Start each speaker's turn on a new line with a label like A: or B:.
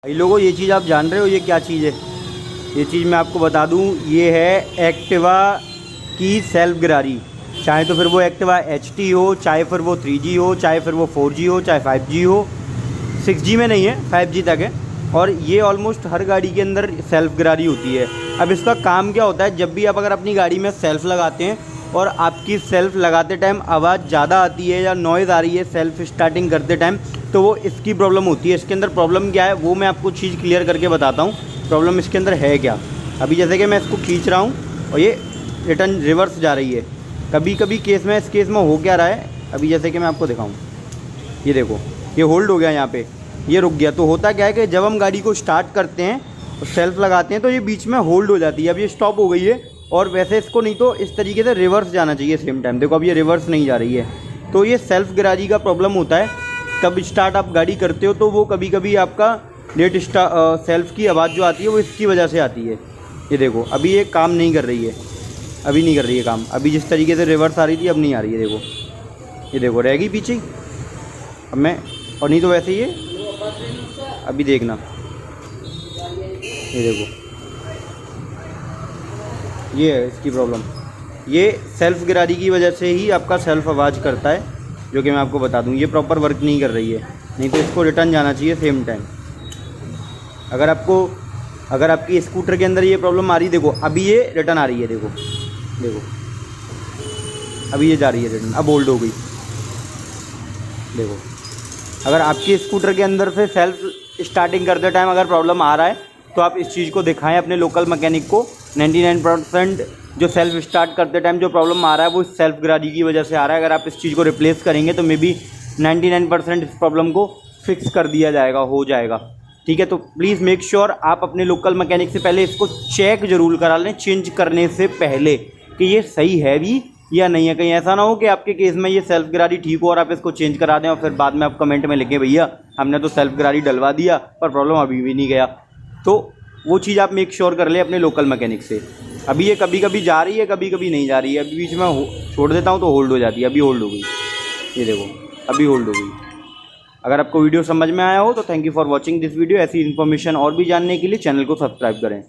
A: भाई लोगों, ये चीज़ आप जान रहे हो ये क्या चीज़ है? ये चीज़ मैं आपको बता दूं, ये है एक्टिवा की सेल्फ गिरारी। चाहे तो फिर वो एक्टिवा HT हो, चाहे फिर वो 3G हो, चाहे फिर वो 4G हो, चाहे 5G हो। 6G में नहीं है, 5G तक है। और ये ऑलमोस्ट हर गाड़ी के अंदर सेल्फ गिरारी होती है। अब इसका काम क्या होता है, जब भी आप अगर अपनी गाड़ी में सेल्फ लगाते हैं और आपकी सेल्फ लगाते टाइम आवाज़ ज़्यादा आती है या नॉइज़ आ रही है सेल्फ स्टार्टिंग करते टाइम, तो वो इसकी प्रॉब्लम होती है। इसके अंदर प्रॉब्लम क्या है वो मैं आपको चीज़ क्लियर करके बताता हूँ, प्रॉब्लम इसके अंदर है क्या। अभी जैसे कि मैं इसको खींच रहा हूँ और ये रिटर्न रिवर्स जा रही है। कभी कभी केस में, इस केस में हो क्या रहा है, अभी जैसे कि मैं आपको दिखाऊँ, ये देखो ये होल्ड हो गया, यहाँ पे ये रुक गया। तो होता क्या है कि जब हम गाड़ी को स्टार्ट करते हैं और सेल्फ लगाते हैं तो ये बीच में होल्ड हो जाती है। अब ये स्टॉप हो गई है और वैसे इसको नहीं तो इस तरीके से रिवर्स जाना चाहिए सेम टाइम। देखो अब ये रिवर्स नहीं जा रही है, तो ये सेल्फ गिरारी का प्रॉब्लम होता है। तब स्टार्ट आप गाड़ी करते हो तो वो कभी कभी आपका लेट सेल्फ की आवाज़ जो आती है वो इसकी वजह से आती है। ये देखो अभी ये काम नहीं कर रही है, अभी नहीं कर रही है काम। अभी जिस तरीके से रिवर्स आ रही थी अब नहीं आ रही है। देखो ये देखो रह गई पीछे। अब मैं, और नहीं तो वैसे ही है, अभी देखना, ये देखो ये है इसकी प्रॉब्लम। ये सेल्फ गिरारी की वजह से ही आपका सेल्फ आवाज़ करता है, जो कि मैं आपको बता दूं। ये प्रॉपर वर्क नहीं कर रही है, नहीं तो इसको रिटर्न जाना चाहिए सेम टाइम। अगर आपकी स्कूटर के अंदर ये प्रॉब्लम आ रही, देखो अभी ये रिटर्न आ रही है, देखो देखो अभी ये जा रही है रिटर्न, अब होल्ड हो गई। देखो अगर आपकी स्कूटर के अंदर से सेल्फ स्टार्टिंग करते टाइम अगर प्रॉब्लम आ रहा है तो आप इस चीज़ को दिखाएं अपने लोकल मैकेनिक को। 99% जो सेल्फ स्टार्ट करते टाइम जो प्रॉब्लम आ रहा है वो सेल्फ गिरारी की वजह से आ रहा है। अगर आप इस चीज़ को रिप्लेस करेंगे तो मे बी 99% इस प्रॉब्लम को फिक्स कर दिया जाएगा, हो जाएगा। ठीक है, तो प्लीज़ मेक श्योर आप अपने लोकल मैकेनिक से पहले इसको चेक ज़रूर करा लें चेंज करने से पहले कि ये सही है भी या नहीं है। कहीं ऐसा ना हो कि आपके केस में ये सेल्फ गिरारी ठीक हो और आप इसको चेंज करा दें और फिर बाद में आप कमेंट में लिखें भैया हमने तो सेल्फ गिरारी डलवा दिया पर प्रॉब्लम अभी भी नहीं गया। तो वो चीज़ आप मेक श्योर कर लें अपने लोकल मैकेनिक से। अभी ये कभी कभी जा रही है, कभी कभी नहीं जा रही है। अभी बीच में छोड़ देता हूँ तो होल्ड हो जाती है। अभी होल्ड हो गई, ये देखो अभी होल्ड हो गई। अगर आपको वीडियो समझ में आया हो तो thank you for watching this video. ऐसी इन्फॉर्मेशन और भी जानने के लिए चैनल को सब्सक्राइब करें।